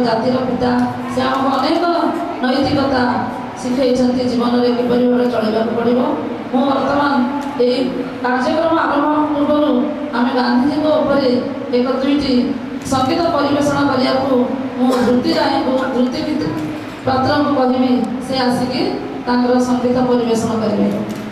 जातिर पिता से आमको अनेक नैतिकता शिखई जीवन में किपरि भाव चलवा पड़ो। मु बर्तमान ये कार्यक्रम आरंभ पूर्व आम गांधीजी उपर एक दुईटी संगीत परिवेषण करने को वृत्ति पात्र को कहबी से आसिकी संगीत परिवेषण करेंगे।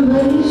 There is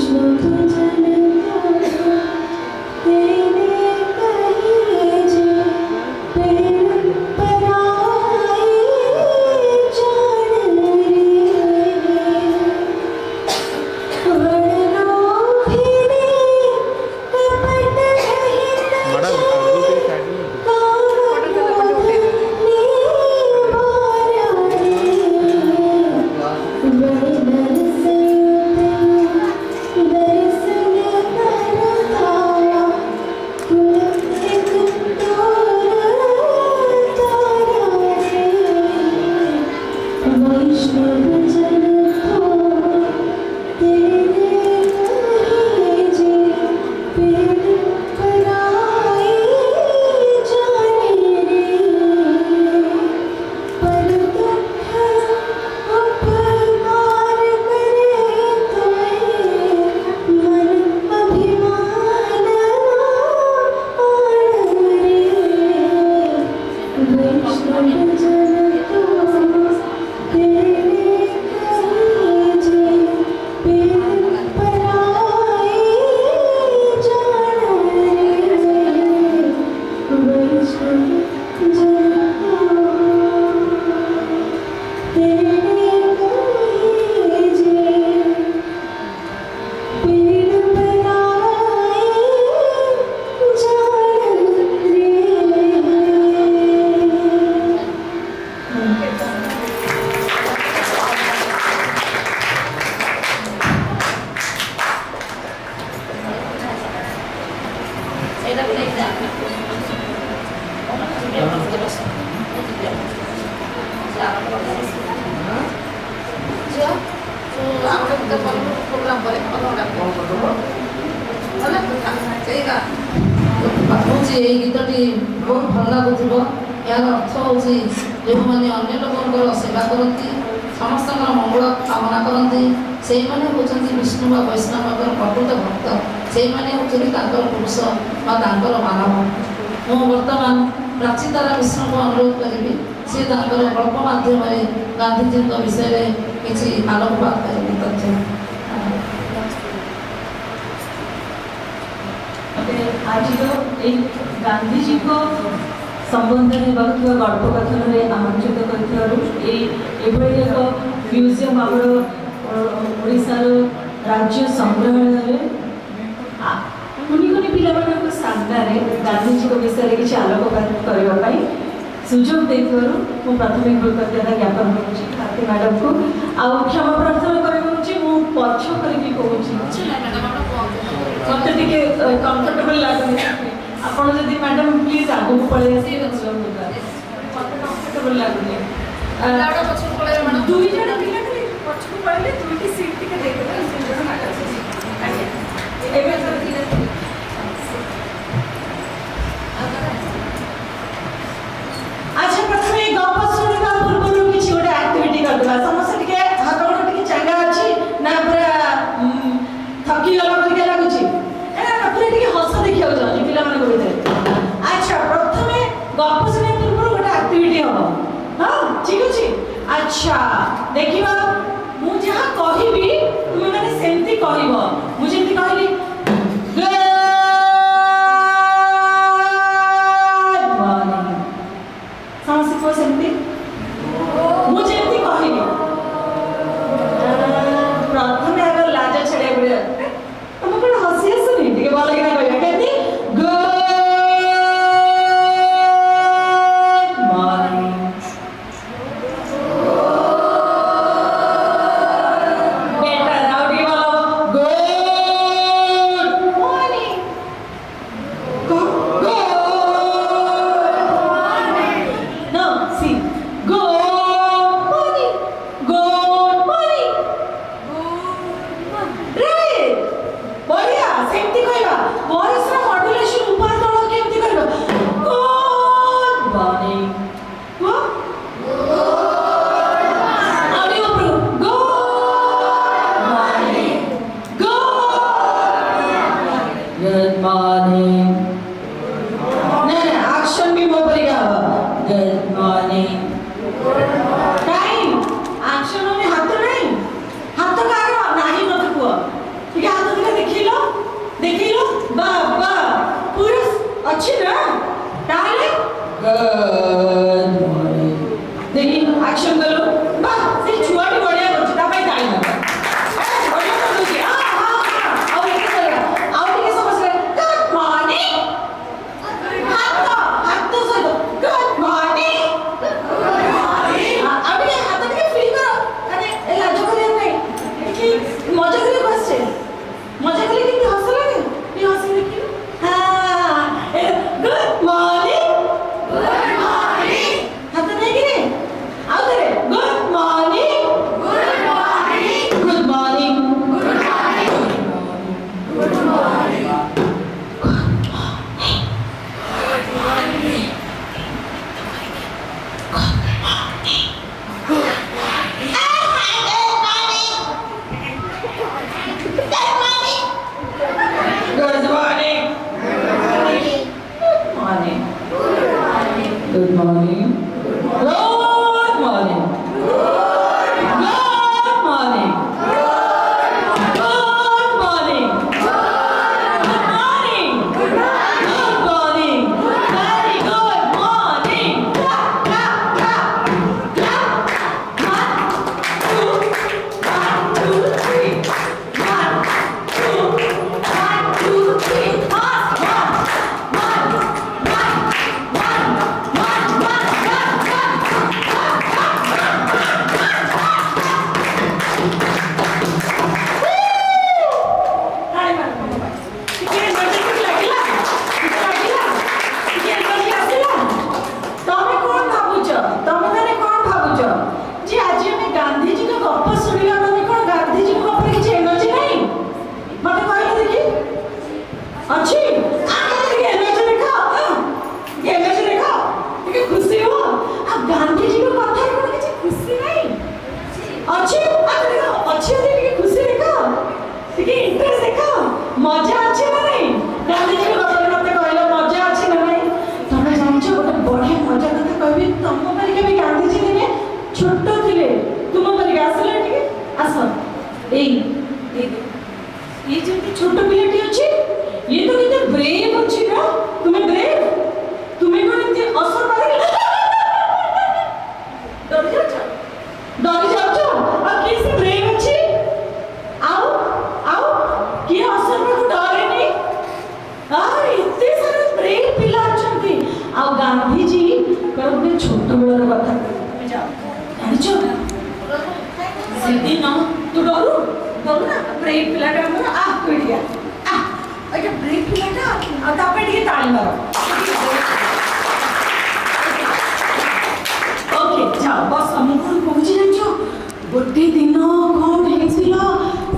ଗୋଟେ ପ୍ରୋଗ୍ରାମ ପରେ ସେଇଟା ଭାବୁଛି ଏଇ ଗୀତଟି ବହୁତ ଭଲ ଲାଗୁଥିବ। ଏହାର ଅର୍ଥ ହେଉଛି ଯେଉଁମାନେ ଅନ୍ୟ ଲୋକଙ୍କର ସେବା କରନ୍ତି, ସମସ୍ତଙ୍କର ମଙ୍ଗଳ କାମନା କରନ୍ତି, ସେଇମାନେ ହେଉଛନ୍ତି ବିଷ୍ଣୁ ବା ବୈଷ୍ଣବଙ୍କର ପ୍ରକୃତ ଭକ୍ତ। ସେଇମାନେ ହେଉଛନ୍ତି ତାଙ୍କର ପୁରୁଷ ବା ତାଙ୍କର ମାନବ। ମୁଁ ବର୍ତ୍ତମାନ ପ୍ରାଚୀତାରା ମିଶ୍ରଙ୍କୁ ଅନୁରୋଧ କରିବି, ସେ ତାଙ୍କର ଗଳ୍ପ ମାଧ୍ୟମରେ ଗାନ୍ଧିଜୀଙ୍କ ବିଷୟରେ କିଛି ଆଲୋକପାତ କରିବେ ତଥ୍ୟ। ଆଜିର ଏଇ ଗାନ୍ଧିଜୀଙ୍କ ସମ୍ବନ୍ଧରେ ହେବାକୁ ଥିବା ଗଳ୍ପ କଥନରେ ଆମନ୍ତ୍ରିତ କରିଥିବାରୁ ଏଭଳି ଏକ ମ୍ୟୁଜିୟମ୍ ଆମର ଓଡ଼ିଶାର ରାଜ୍ୟ ସଂଗ୍ରହାଳୟରେ କୁନି କୁନି ପିଲାମାନଙ୍କ ସାମ୍ନାରେ ଗାନ୍ଧିଜୀଙ୍କ ବିଷୟରେ କିଛି ଆଲୋକପାତ କରିବା ପାଇଁ ସୁଯୋଗ ଦେଇଥିବାରୁ ମୁଁ ପ୍ରଥମେ କୃତଜ୍ଞତା ଜ୍ଞାପନ କରୁଛି ଭାରତୀ ମ୍ୟାଡ଼ାମକୁ। ଆଉ କ୍ଷମା ପ୍ରାର୍ଥନା କରିବାକୁ ମୁଁ ପଛ କରିକି କହୁଛି, ମୋତେ ଟିକେ କମ୍ଫର୍ଟେବଲ୍ ଲାଗୁନି। ଆପଣ ଯଦି ମ୍ୟାଡ଼ାମ୍ ପ୍ଲିଜ୍ ଆଗକୁ ପଳେଇ ଆସିବେ, ମୋତେ କମ୍ଫର୍ଟେବଲ୍ ଲାଗୁନି। ଦୁଇ ଜଣ ପିଲା ଖାଲି ପଛକୁ ପଳେଇଲେ ଦୁଇଟି ସିଟ୍ ଟିକେ ଦେଇଦେବେ। ଏବେ ଆଚ୍ଛା, ପ୍ରଥମେ ଗପ ଶୁଣିବା ପୂର୍ବରୁ କିଛି ଗୋଟେ ଆକ୍ଟିଭିଟି କରିଦେବା। ସମସ୍ତେ ଟିକେ ହାତ ଗୋଡ଼ ଟିକେ ଚାଙ୍ଗା ଅଛି ନା ପୁରା ଥକିଗଲା ପରିକା ଲାଗୁଛି? ପୁରା ଟିକେ ହସ ଦେଖିବାକୁ ଚାହୁଁଛି ପିଲାମାନଙ୍କ ଭିତରେ। ଆଚ୍ଛା, ପ୍ରଥମେ ଗପ ଶୁଣିବା ପୂର୍ବରୁ ଗୋଟେ ଆକ୍ଟିଭିଟି ହବ। ହଁ, ଠିକ ଅଛି। ଆଚ୍ଛା, ଦେଖିବା ମୁଁ ଯାହା କହିବି ତୁମେ ମାନେ ସେମିତି କହିବ। ମୁଁ ଯେମିତି କହିଲି ସମସ୍ତେ ସେମିତି ମୁଁ ଯେମିତି କହିଲି। ପ୍ରଥମେ ଆଗ ଲାଜ ଛାଡ଼ିବାକୁ ପଡ଼ିବ। ତମେ କଣ ହସି ଆସୁନି? ଟିକେ ଭଲ କିନା କହିବା। କେମିତି? Good morning. ବେଟର, ଆଉ ଟିକେ ଭଲ ହବ। Good morning. No, see. Good morning. Good morning. Right. ବଢିଆ, ସେମିତି କହିବା। ଭଏସର ମଡୁଲେସନ ଉପର ତଳ କେମିତି କହିବା? Good morning. କୁହ। ଆଉ ଟିକେ ଉପରକୁ। Good morning. Good morning. ନା ଆକ୍ସନ ବି ମୋ ପରିକା ହବ। Good morning. Time. Action only हाथ नहीं. हाथ का आगे नहीं मत कुआ. ठीक है, हाथ दिखा देखी लो. बाबा पूरा अच्छी ना. डाले. Good morning. देखिए action करो. बाह से छुआटी बढ़िया करती. तापाई टाइम. बढ़िया कर दो जी. हाँ. और ये करेगा. और ये समझ रहे. Good morning. हाथ तो सही दो. Good morning. अभी हाथ के फील करो। अरे लाजो करिए नहीं कि मजा करिए बस से मजा करिए कि हंस लगे ये हंस देखिए। हाँ, गुड मॉर्निंग। Good morning. हाथ नहीं गिरे। आओ करे good morning. Good morning. Good morning. Good morning. Good morning. मजा अच्छी ना नहीं गांधी जी बात मत कहलो मजा अच्छी ना नहीं तमे जानछो गोटे बढ़िया मजा कथा कहबी तुम पर के गांधी जी ने छोट थिले तुम पर आसले ठीक आसो ये जो छोट पिलाटी अच्छी ये तो कितने ब्रेव अच्छी ना तुम्हें ब्रेव तुम्हें कौन इतने असर मारे डरी जाओ और किसी ब्रेव अच्छी आओ किए असर में डरे नहीं इतने सारे ब्रेव पिला अच्छे आओ गांधी जी कर छोट बेलर कथा जानिछ सेदिन तू डरू ना ब्रेव पिलाटा हमर आ कहिया अच्छा ब्रेव पिलाटा आ तापे ଟିକେ ताली मारो ओके जाओ बस हम पहुंची जाइछो गोटे दिन कौन हेसिला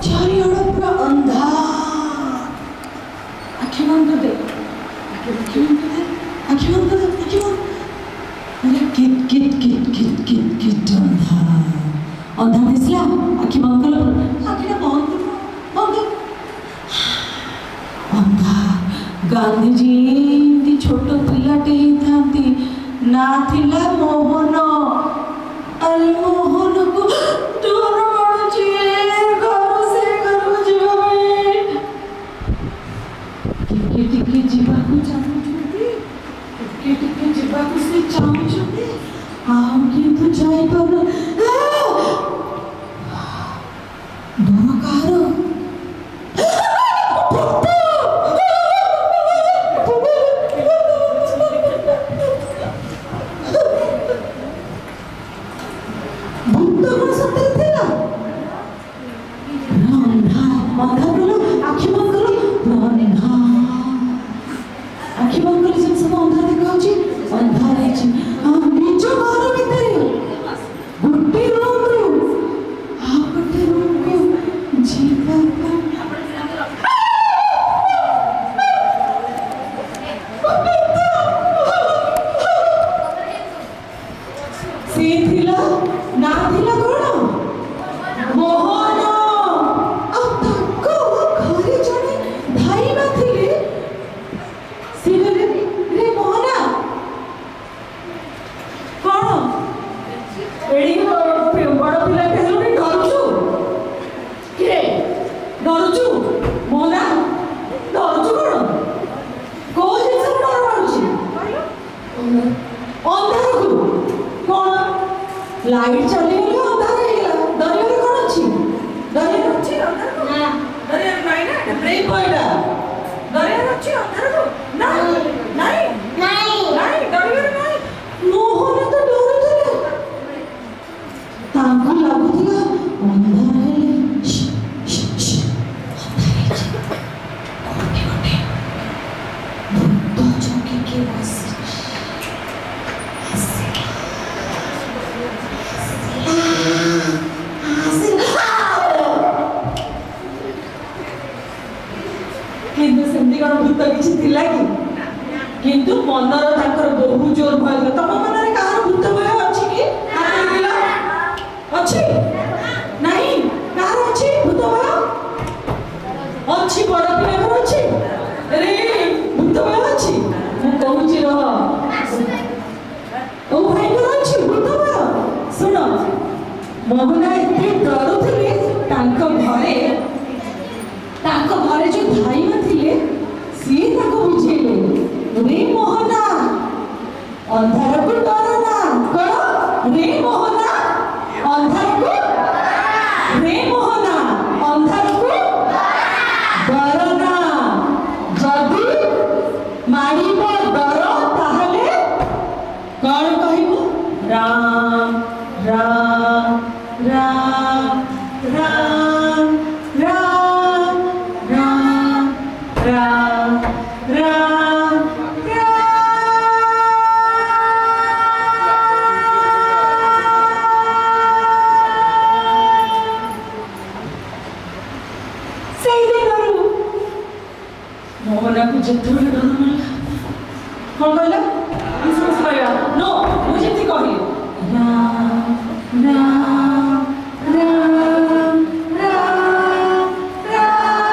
चारिआड़ पूरा अंधार आखि बंद दे आखि बंद अरे किट अंधार दिसला आखि बंद कर आखिटा बंद अंधार गांधी जी छोट पिलाटे ही थांती ना थिला मोहन अरे मोहन को डर मारुची घर से घर जीवा टिके जीवाकू चाहूछंती टिके जीवाकू से चाहूछंती हम किंतु जाई पर डर कार लाइट चली गली अंधार हो गला दरिया कौन अच्छी दरिया अच्छी अंधार को दरिया नहीं ना ब्रेक होइला दरिया अच्छी अंधार को नहीं दरिया नहीं मोहन तो डर थे तांको लागुथिला अंधार हेले भूत चौकी के बस किंतु सेमती कौन भूत किसी थिला किंतु मनर ताकर बहु जोर भय तम मनरे कहार भूत भय अछि कि हाथ दिला अछि नहीं कहार अछि भूत भय अछि बड़ पिला घर अछि रे भूत भय अछि मु कहूची रह ओ भाई घर अछि भूत भय सुनो मोहना एते डरुथिले तांको घरे जो भाई थिले सी ताको बुझेले रे मोहना अंधार को डरना कह रे मोहना अंधार को रे मोहना अंधार को डरना जदि मारिबो डर ताहले कौन कहबो राम राम राम राम राम राम राम राम मोहना को जत्थर डर मारला कौन कहला विश्वास पाया नो मुझे थी कही राम राम राम राम राम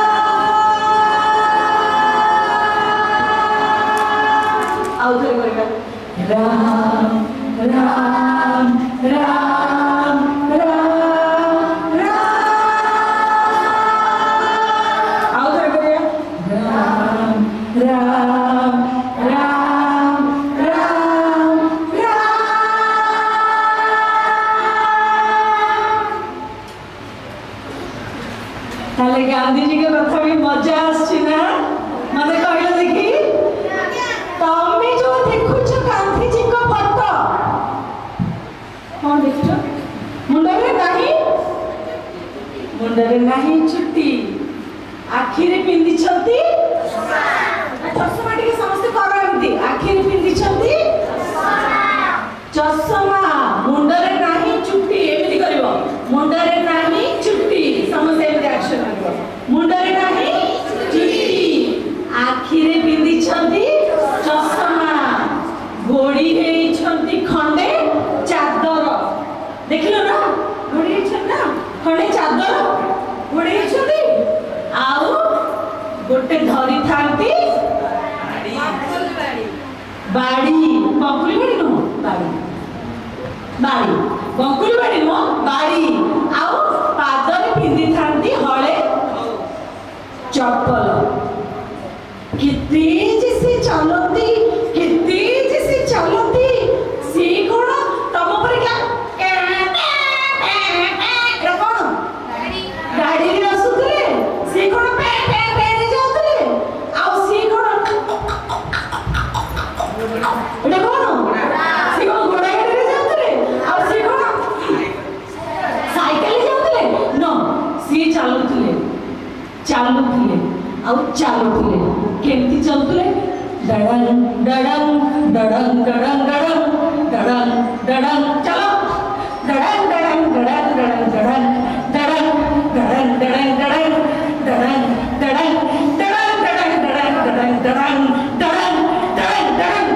गांधी जी के कथा भी मजा आछी ना मते कहलो देखी तमे जो देखुछ गांधी जी को फोटो हां देखो मुंडरे नहीं छुट्टी आखिरे पिंदी छंती चश्मा टिके समस्त करंती आखिरे पिंदी छंती चश्मा मुंडरे नहीं छुट्टी एमिति करिवो मुंडरे नहीं छुट्टी समस्त एमिति एक्शन करिवो मुंडरे नहीं छुट्टी आखिरे पिंदी छंती चश्मा घोड़ी हेई छंती खंडे चादर देखिलो ना घोड़ी हेई छन ना खंडे चादर घोड़ी हेई छंती आउ गोटे धरी थांती बाड़ी बंकुली बाड़ी नो बाड़ी बाड़ी बंकुली बाड़ी नो बाड़ी आउ पादरे पिंदी थांती हळे चप्पल कितनी जैसे चलती कितनी जैसे चलती सी कोण तम पर क्या गाड़ी रे आसुतले सी कोण पे रे जाउतले आउ सी कोण एटा कोण सी कोण घोड़ा गाड़ी रे जाउतले आउ सी कोण साइकिल जाउतले नो सी चालुतले आउ चालुतले केमती चलतले डडंग डडंग डडंग डडंग डडंग डडंग डडंग चलो डडंग डडंग डडंग डडंग डडंग डडंग डडंग डडंग डडंग डडंग डडंग डडंग डडंग डडंग डडंग डडंग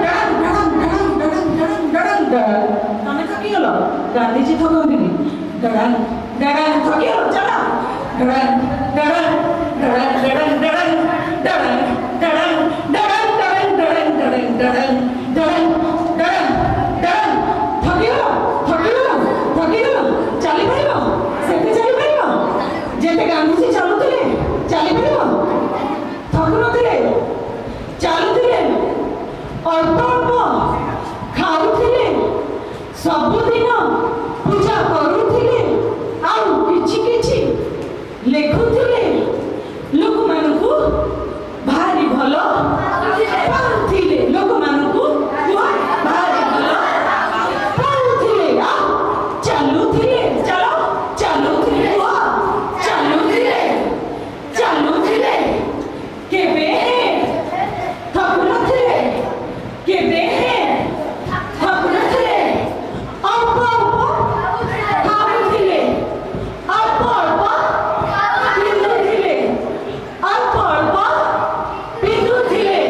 डडंग डडंग डडंग तमे थकी गलो गांधी जी थकंदिनी डडंग डडंग थकी गलो चलो डडंग डडंग डडंग डडंग डडंग डडंग डडंग डडंग डडंग डडंग डडंग डडंग डडंग डडंग थकी गलो चली परिबो सेते चली परिबो जेते गांधी जी चलुतले चली परिबो थकुनतले चलुतले अल्प अल्प खाउतले सबुदिन पूजा करूतले आउ किछि किछि लेखुतले लोक मानकु भारी भलो पाउथिले लोक मानकु भारी भलो पाउथिले आ चालुथिले चलो चालुथिले चालुथिले केबे थकुनथिले केबे थकुनथिले अल्प अल्प खाउथिले अल्प अल्प पिंधुथिले अल्प अल्प पिंधुथिले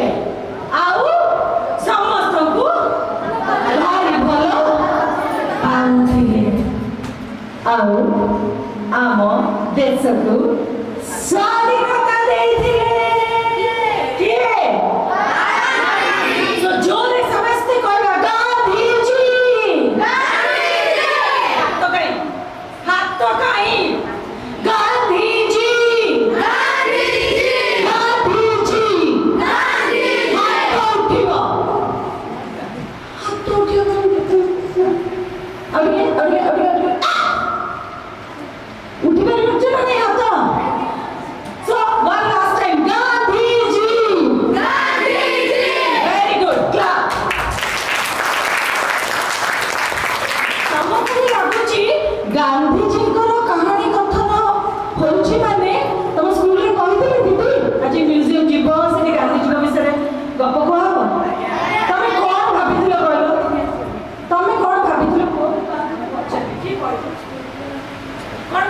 आउ समस्तको भारी भलो पाउथिले आउ आम देशको स्वाधीनता देइथिले किए तो जोरे समस्ते कहबा गांधी जी हाथ तो कहीं गांधी जी हाथ उठिबो हाथ उठिबो अगे उठी पारिबो जे नहीं हाथ so one last time Gandhi ji very good clap समस्त लागुची गांधी जी को कहानी कथन होउची माने तुम स्कूल रे कहिथिले दीदी आज म्यूजियम जीवो से गांधी जी विषय रे गप को हबो तमे कोन भाबिथिलो कहलो तमे कोन भाबिथिलो कोन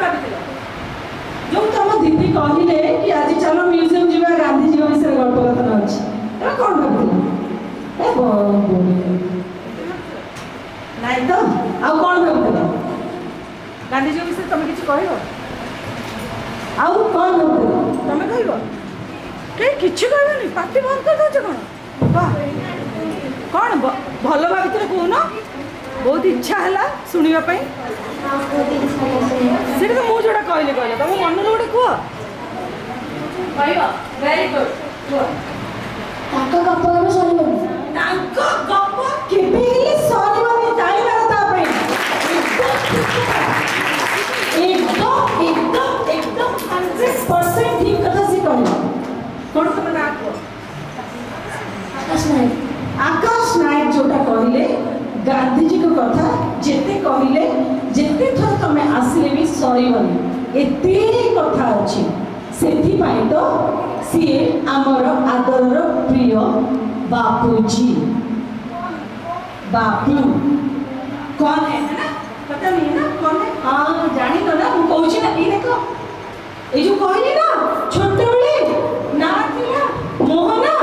भाबिथिलो जो तुम दीदी कहिले कि आज चलो म्यूजियम जीवा गांधी जी विषय गप कथन अछि एरा कोन भाबिथिलो ए बोली नहीं तो आउ कोन भाबिथिलो गांधी जी विषय तुम किछ कहलो आउ कोन भाबिथिलो तुम कहलो के किछ कहलोनी पार्टी बंद कर दो कोन वाह कोन भलो भाबिथिलो कोन बहुत इच्छा है शुणा से तो मुझे जोड़ा कहले कहले तुम मन गोटे कह वेरी गुड गप केबे सरीबनी ताली मार ता पे एकदम 100% चलबनी एते कथा अच्छी से तो सी आमर आदर प्रिय बापूजी बापू कौन है ना पता नहीं है ना कौन है हाँ जानी तो ना वो कहूँ ना ये देखो ये जो कहली ना छोटे बड़े ना थिला मोहना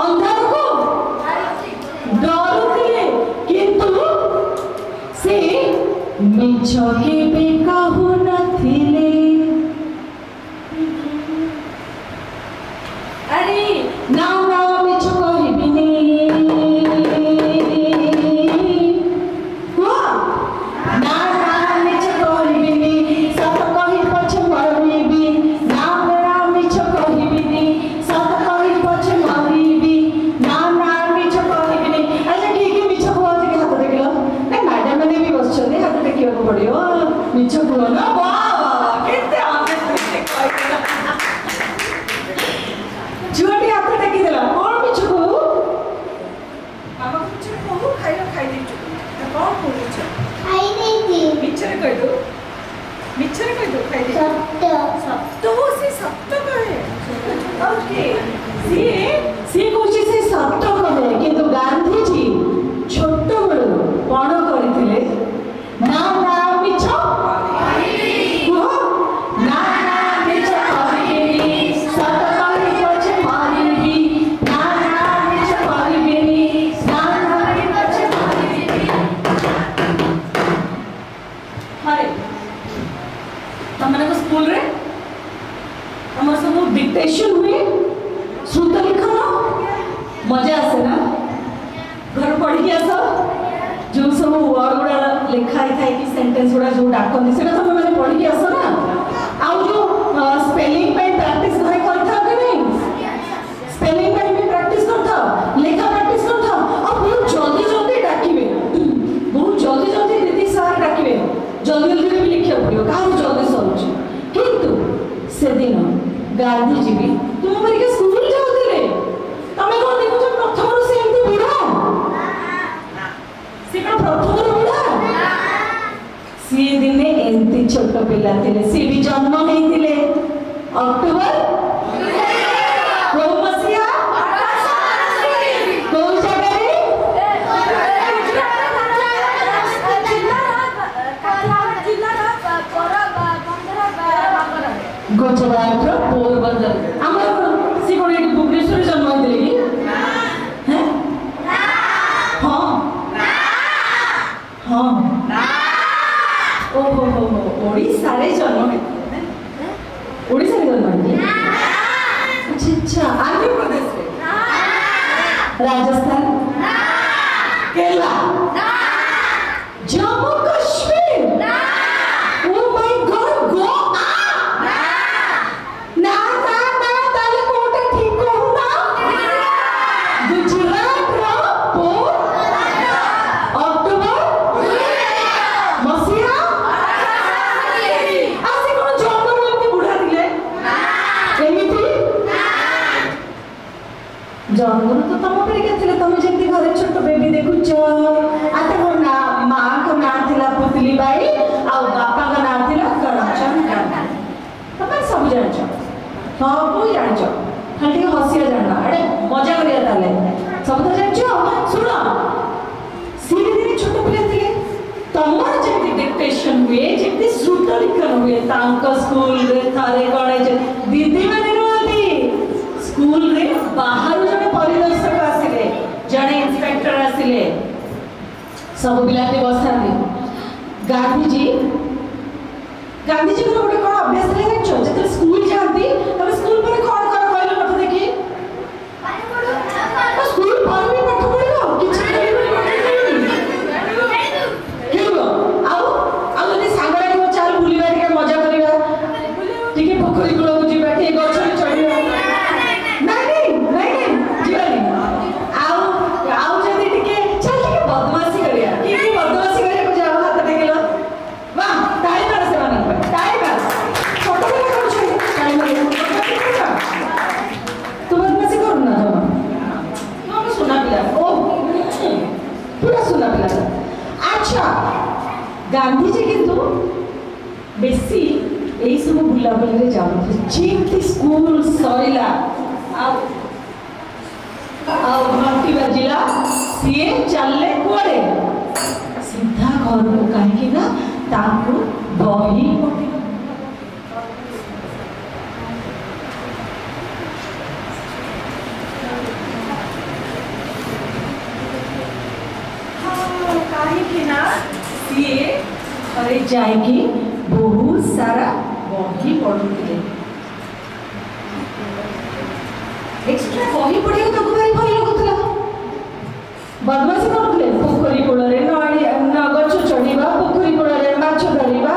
अंधार को डरुथिले किंतु से मिछ केबे कहू नथिले अरे ना ना मिछ कहबिनी मजा आसे ना घर पढ़ के आस जो सब वर्ड गुड़ा लिखाई था कि सेंटेंस गुड़ा जो डाकन से सब मैंने पढ़ के आस ना आउ जो स्पेलिंग पे प्रैक्टिस घरे करथा कि नहीं स्पेलिंग पे भी प्रैक्टिस करथा लेखा प्रैक्टिस करथा और बहुत जल्दी जल्दी डाकिबे बहुत जल्दी जल्दी दीदी सार डाकिबे जल्दी जल्दी भी लिखिया पड़ियो काहे जल्दी सरुछ किंतु से दिन गांधी जी भी तुम मरी के स्कूल जाउतिले तमे कोन देखो जो प्रथम रु से एंती बुढ़ा से कोन प्रथम रु बुढ़ा सी दिने एंती छोट पिला थिले सी भी जन्म हेतिले अक्टोबर को मसिया को जगह गुजरात रो पोरबंदर हमर सी कोन एक भुवनेश्वर जन्म हेतिले हैं हां हां ओहो हो ओडिसा रे जन्म हेतिले ओडिसा रे जन्म हेतिले अच्छा अच्छा आंध्र प्रदेश रे Rajasthan Kerala Jammu Kashmir oh my God Goa ना ना ना ताले कोटे ठीक कहू ना गुजरात रो अक्टोबर मसिया आसे कोन जन्म एमती बुढ़ा दिले एमिति जन्म तो तम पर के थिले तमे जेंती घरे छोट बेबी देखुछ आते को ना मां को ना थिला पुतली बाई आ बापा का ना थिला करचन गांधी तमे सब जानछ सब जानछ खाली हसिया जानना अरे मजा करिया ताले सब तो जानछ सुनो सीधे दिन छोट पिले थिले तमर जेंती डिक्टेशन हुए जेंती श्रुत लिखन हुए तांक स्कूल रे थारे कॉलेज दीदी माने रहती स्कूल रे बाहर जने परिदर्शक आसिले जने इंस्पेक्टर आसिले सब पिलाते बसाते गांधी जी को गोटे कोन अभ्यास रे जाचो जते स्कूल जाती तब स्कूल पर कोन कर कहलो मत देखी स्कूल पर भी पाठ पढिलो किछ केलो आउ जने सांगरा को चाल बुलिबा के मजा करिबा ठीक है पोखरी गुलो बुझी बैठे गछ रे चढ़िबा नहीं जीवानी आउ जदी टिके चल टिके बदमाशी करिया की चिंती स्कूल सॉइला घंटी बाजिला सी चलले कुआड़े सीधा घर को कहीं ना ताकू बही कहीं ना सी घरे जाएगी बहुत सारा बही पढ़ुले एक्स्ट्रा बही पढ़िया तो भारी भल लगुला बदमाशी करुले पोखरी कूल गच चढ़ा पोखरी कूल माछ धरवा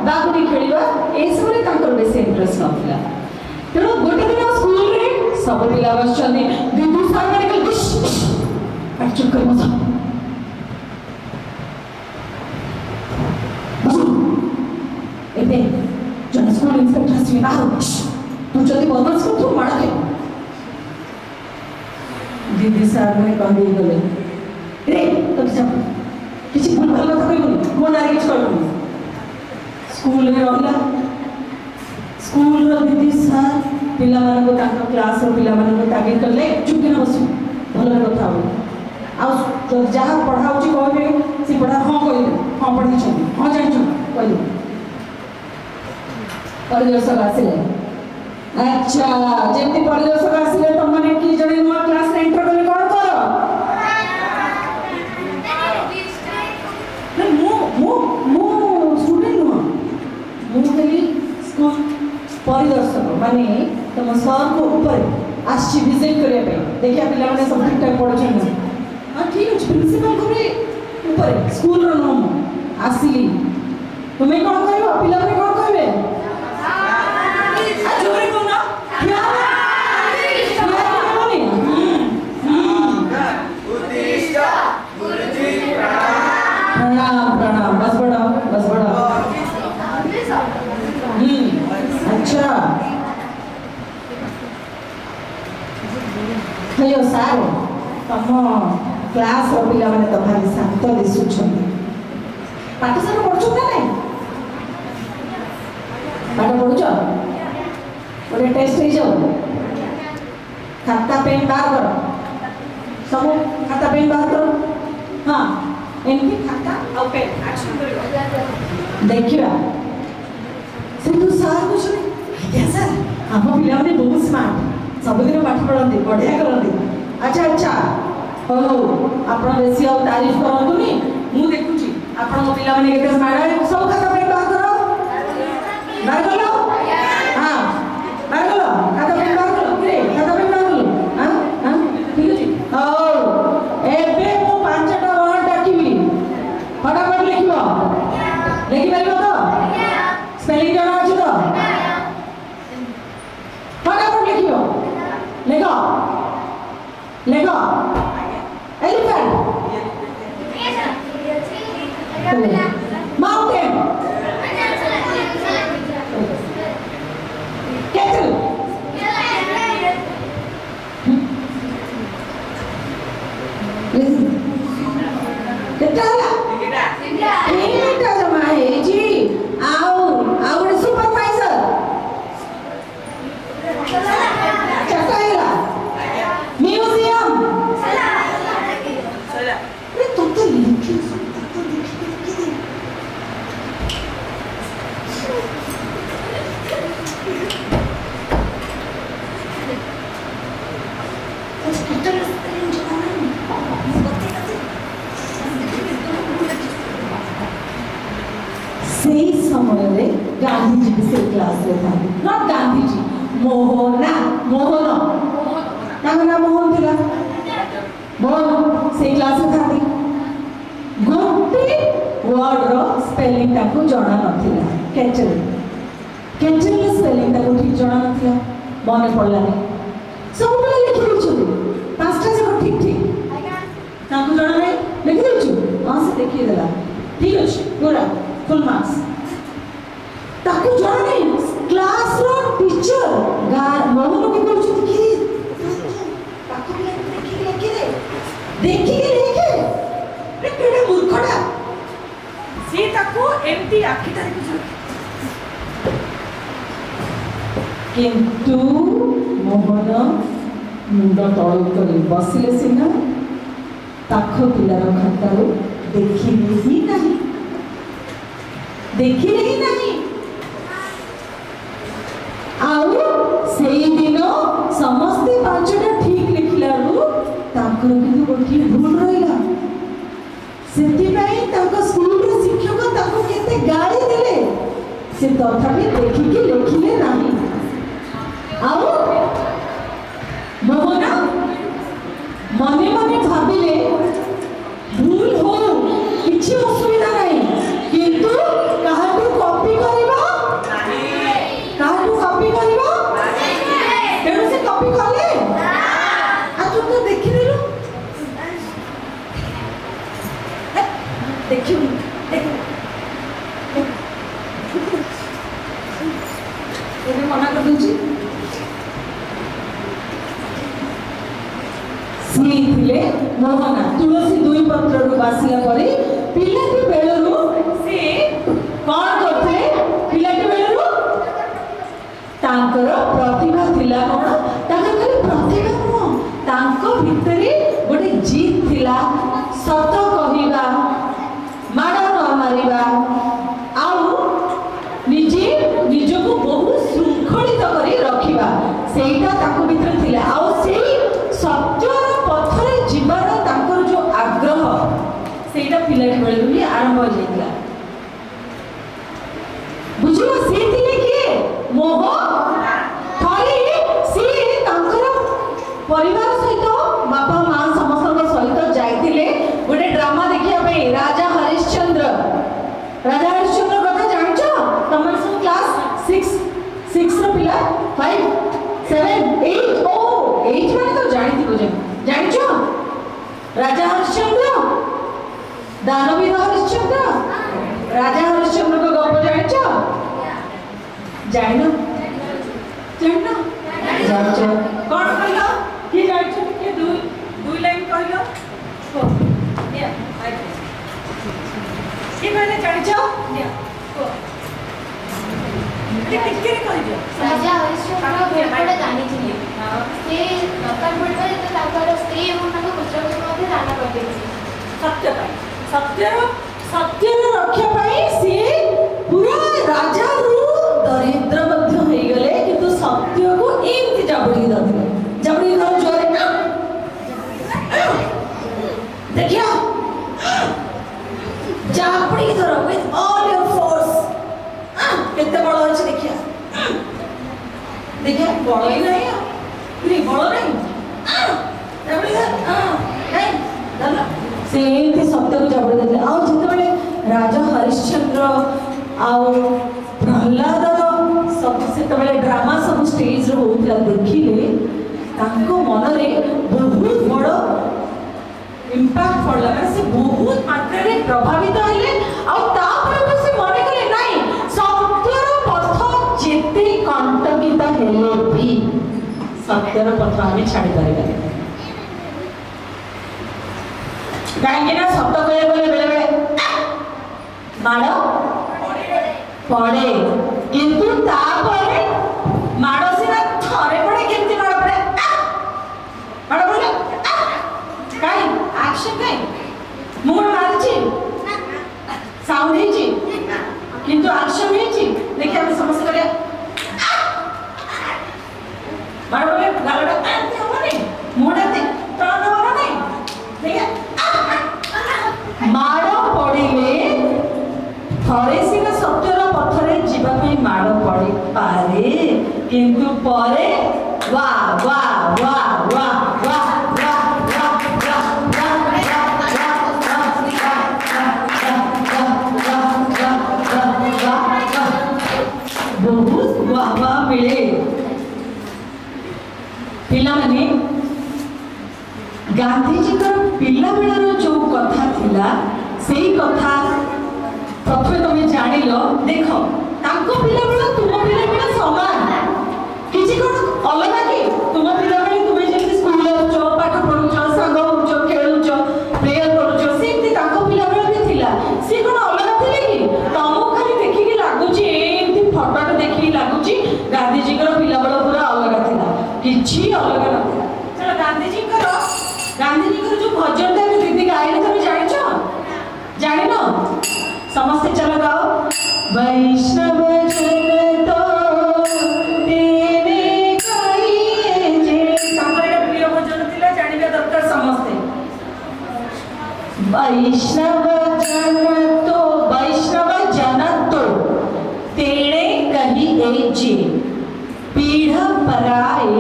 बागुड़ी खेलवा सब बेस इंटरेस्ट ना तेणु गोटे दिन स्कूल सब पिला बस विदु सार मैंने चुप कर जन स्कूल इंस्पेक्टर आसवे बाहर तू जब बदमाश कर तू माड़ दे दीदी सार मैंने कह गले रे तो किसी भूल भाल कथा कहबुनि मो ना किछ कहबुनि स्कूल में रहला स्कूल रो दीदी सार पिला मानन को ताका क्लास रो पिला मानन को तागे करले चुप न बसु भल कथा हो आ तो जहां पढ़ाउची कहबे से पढ़ा हां कहले हां पढ़ी छथि हां जानि छु कहले परिदर्शक आसिले अच्छा जेमती परिदर्शक आसिले तो माने की जने नुआ क्लास एंटर करले कोन करो न मो स्टूडेंट नुआ मो खाली स्कूल परिदर्शक माने तुम सर को ऊपर आसी विजिट करया पे देखिया पिला माने सब ठीक ठाक पढ़ो छन हां ठीक अछि प्रिंसिपल को भी ऊपर स्कूल रो नाम आसीली तुम्हें कोन कहबो पिला माने कोन कहबे जोरे को ना प्रणाम प्रणाम बस बड़ा अच्छा हेलो सार तुम क्लास पिला माने तो भारी शांत दिशुछन पाठशाला पढ़ुछ ना नहीं पाठ पढ़ुछ गोटे टेस्ट हो जाओ खाता पेन बाहर करो सब खाता पेन बाहर करो हाँ एमती खाता और पेन एक्शन करो देखिए सिंधु सार कुछ नहीं क्या सर हम पिला ने बहुत स्मार्ट सब दिन पाठ पढ़ते बढ़िया करते अच्छा अच्छा हो आप बेसी और तारीफ करतुनी मु देखुची आपण पिला माने केते स्मार्ट सब खाता पेन बाहर करो बाहर करो हां बागलो खाता पे बागलो रे खाता पे बागलो हां ठीक अछि हो एबे मु पांचटा वर्ड डाकिबी फटाफट लिखिबो लिखि पाइबो तो स्पेलिंग जाना अछि तो फटाफट लिखिबो लेखो लेखो एलिफेंट माउंटेन kettle केटा केटा जमा है जी आओ सुपरवाइजर चटाइला म्यूजियम अरे तो लिखी सही समय रे गांधी जी से क्लास रे था नॉट गांधी जी मोहना मोहन ना मोहन थिला मोहन से क्लास रे था गोटे वर्ड रो स्पेलिंग ताको जणा नथिला कैचल कैचल रो स्पेलिंग ताको ठीक जणा नथिला मने पड़ला नहीं सब बेला लिखि दिछु पांचटा से ठीक ठीक ताको जणा नहीं लिखि दिछु हां से देखि देला ठीक अछि पूरा फुल मार्क्स ताको जणा नहीं क्लास रो टीचर मोहन के कहउछ कि ताको भी देखि के लिखे रे केडे मूर्खडा से ताको एमटी आखिटा देखि किंतु मोहन मुंड तलू कर बसिले सीना पाख पिलार खातार देखिले ही नहीं आउ से दिन समस्ते पांचटा ठीक लिखला किंतु गोटे भूल रहा से स्कूल शिक्षक केते गाड़ी देले से तथापि देखिकी लिखिले नहीं आउ मोहन मने मने भाविले भूल हो किसी असुविधा नहीं किंतु कहाटू कॉपी करबा तेणु से कॉपी कले आज तो देखिलु देखियो एने मना कर दूची सीथिले मोहना तुलसी दुई पत्र रु बासिला परी पिलाटी बेलरु से कोन करथे पिलाटी बेलरु तांकर प्रतिभा थिला कोन तांकर खाली प्रतिभा न तांको भितरे गोटे जीत थिला सत कहिबा माड न मारिबा आउ निजे निजको बहुत शृंखलित करी रखिबा सेटा ताको भितर थिला आउ सेई सत्यर पथरे जीवन तांकर जो आग्रह सेटा पिलाटी बेलरु ही आरंभ हो जाइला बुझिबा से थिले के मोह थरी सी तांकर परिवार सहित बापा मां समस्त सहित जाइतिले गोटे ड्रामा देखिया पे राजा हरिश्चंद्र कथा जानछो तमर सब क्लास 6 रो पिला 5 7 8 ओ 8 माने तो जानिति बुझे जानछो राजा हरिश्चंद्र दानवीर हरिश्चंद्र राजा हरिश्चंद्र को गप जानछो जानो जानछो कोन कहलो की जानछो के दुई लाइन कहलो को या आई के मैंने जानछो या को के कहलो राजा हरिश्चंद्र बेपड़ा जानी थिले से नकार पड़बा जे ताकर स्त्री एवं ताको पुत्र को मध्य दान कर देछि सत्यर रक्षा पाई से पूरा राजा रु दरिद्र मध्य हो गले किंतु सत्य को एमती जबड़ी धर जोरे ना देखिया जापड़ी धर विथ ऑल योर फोर्स केते बड़ अछि देखिया बड़ ही नहीं बड़ नहीं जबड़ी धर नहीं धर से एमती सत्य को जबड़ी देले आ जते राजा हरिश्चंद्र आउ प्रहलाद सब से ड्रामा सब स्टेज रे होउतला देखिले तांको मन रे बहुत बड़ इंपैक्ट पड़ला से बहुत मात्रा रे प्रभावित होइले आ तापर से मन करे नाही सत्यर पथ जेते कंटकित हेले भी सत्यर पथ आमे छाड़ी पारिबा काहे ना शब्द कहे बोले बेले बेले माड़ पड़े किंतु तापरे माड़ सिना थरे पड़े केमती माड़ पड़े माड़ पड़े काई एक्शन काई मुंह मारछि साउंड हेछि किंतु एक्शन हेछि देखि हम समस्या करे माड़ पड़े गालडा कांती हमनी मुंहडा दे तण बना नहीं देखि माड़ पड़िले थरे सिना सत्यर पथरे जीवा में माड़ पड़ी पारे किंतु परे वा वा वा वा वा बहुत वाह वाह मिले पिला माने गांधीजी पिला बेलर जो कथा थिला सेई कथा प्रथमे तुम जानिल देख तांको पिला बेला तुम पिला बेला समान किछि कोन अलग कि तुम पिला बेला तुम जेंति स्कूल आउचो पाठ पढुचो संग होचो खेलुचो प्रेयर करूचो सेंति तांको पिला बेला भी थिला से कोन अलग थिले कि तुम खाली देखि कि लागुची एंति फोटो देखि लागुची गांधीजी पिला किसी अलग ना चलो गांधीजी जो भजन था दीदी गाइले तुम जान समस्ते चलो गाओ वैष्णव जन तो तेरे गाइए जे प्रिय भजन थिला जानिबा दरकार समस्ते वैष्णव जन तो तेरे कहिए जे पीढ़ पराए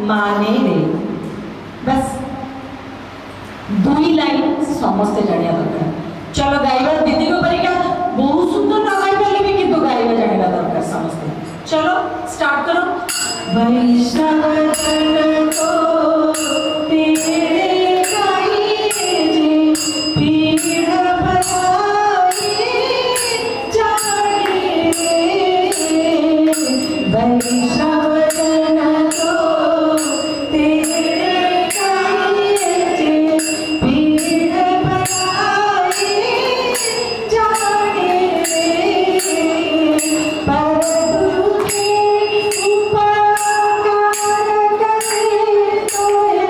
माने रे बस दुई लाइन समस्ते जानिया दरकार चलो गाइबा दीदी को परिका बहुत सुंदर ना गाई पाले भी किंतु गाइबा जानिबा दरकार समस्ते चलो स्टार्ट करो वैष्णव जन को तेरे गाइए जे पीढ़ पराए जाने रे वैष्णव जन को तेरे गाइए जे पीढ़ पराए जाने रे पर दुखे उपकार करे तोए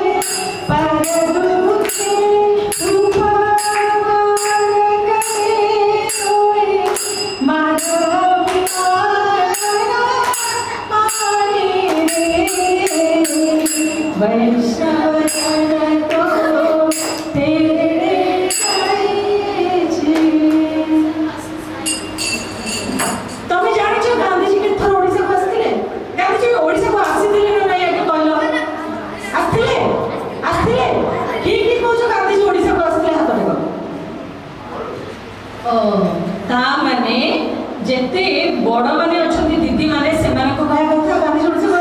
पर दुखे उपकार करे तोए माधव वैष्णव जन को तेरे गाइए जे तमे जानिछ गांधीजी के थर ओडिसा को आस्थिले गांधीजी ओडिसा को आसीथिले ना नाही आके कहलो आस्थिले की कहछो गांधीजी ओडिसा को आस्थिले हाथ देखो ओ ता माने जेते बड़ माने अछंती दीदी माने सेमान को कहया कथा गांधीजी ओडिसा को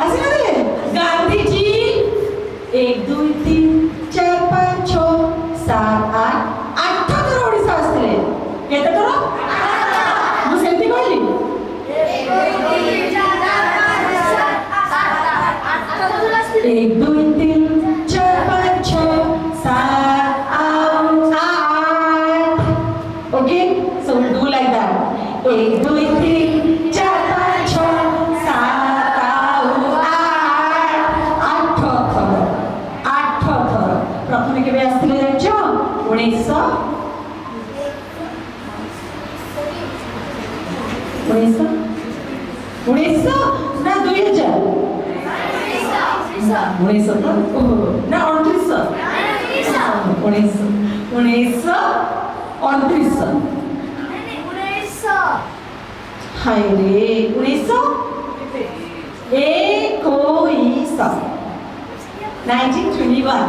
आसीनथिले गांधीजी 1 2 3 4 5 6 7 8 थर ओडिसा आस्थिले केते थर मु सेंती कहली 1 2 3 4 5 6 7 8 okay so we'll do like that 1 2 3 4 5 6 प्रथम के आसते जान 1900 ना 2000 1900 ना 1929 हाय रे 1921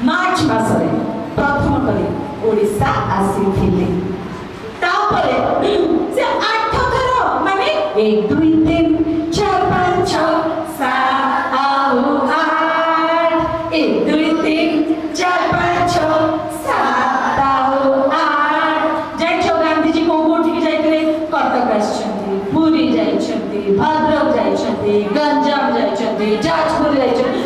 मार्च मासरे प्रथम करी ओडिसा आसीथिले तापरे से 8 थर माने 1 2 3 4 5 6 7 8 1 2 3 4 5 6 7 8 जाइछो गांधीजी को कोठी के जाइतले कटक आछंती पुरी जाइछंती भद्रक जाइछंती गंजाम जाइछंती जाजपुर जाइछंती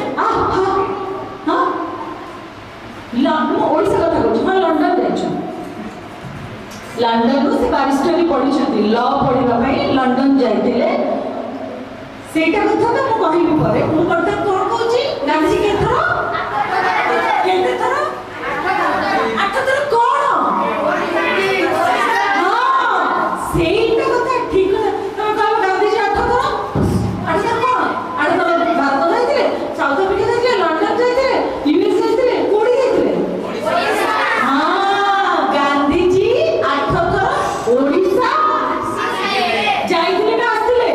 ओडिसा कथा कहूँ लंडन जाइछन लंडन से बारिस्टरी पढ़ी लॉ पढ़ा लंडन जाइए सेटा कथा तो मु कहबी परे मु करता कोन कहूची गांधी के थरो केते थरो 8 थरो कोन हां सेटा कथा ठीक है तमे कहबो गांधी जी 8 थरो 8 थरो कोन 8 थरो भारत जाइते साउथ अफ्रीका जाइते लंडन जाइते यूएस जाइते कोडी जाइते हां गांधी जी 8 थरो ओडिसा जाइते ना आस्तिले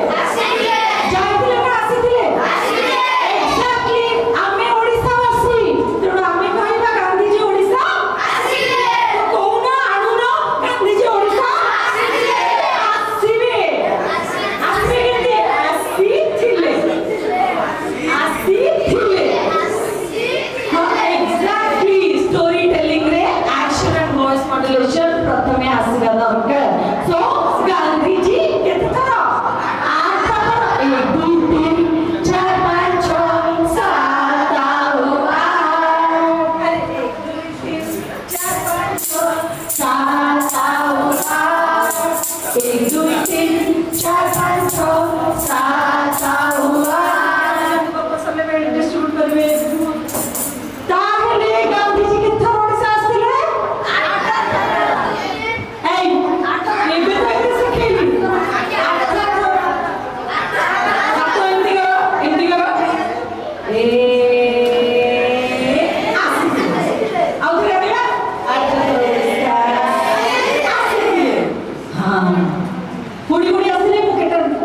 प्रथमे आसीबा दरकार सो गांधी जी केते थरा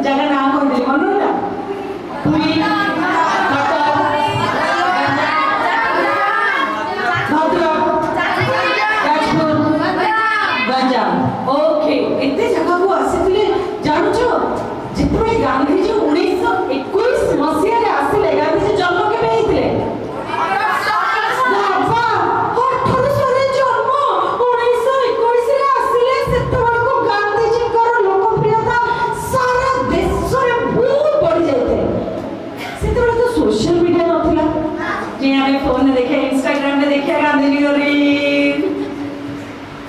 जगह ना कहली मन रहा पुरी ओके एते जगह को आसीथिले जानुछो जेतबे गांधीजी 1921 मसिया रे आसीले गांधीजी जन्म केबे हेइथिले 1800 रे जन्म 1921 रे आसीले सेतबेल को गांधीजी कर लोकप्रियता सारा देश रे बहुत बढ़ी जायते सेतबेल तो सोशल मीडिया नथिला जे हमें फोन में देखे इंस्टाग्राम में देखे गांधीजी रील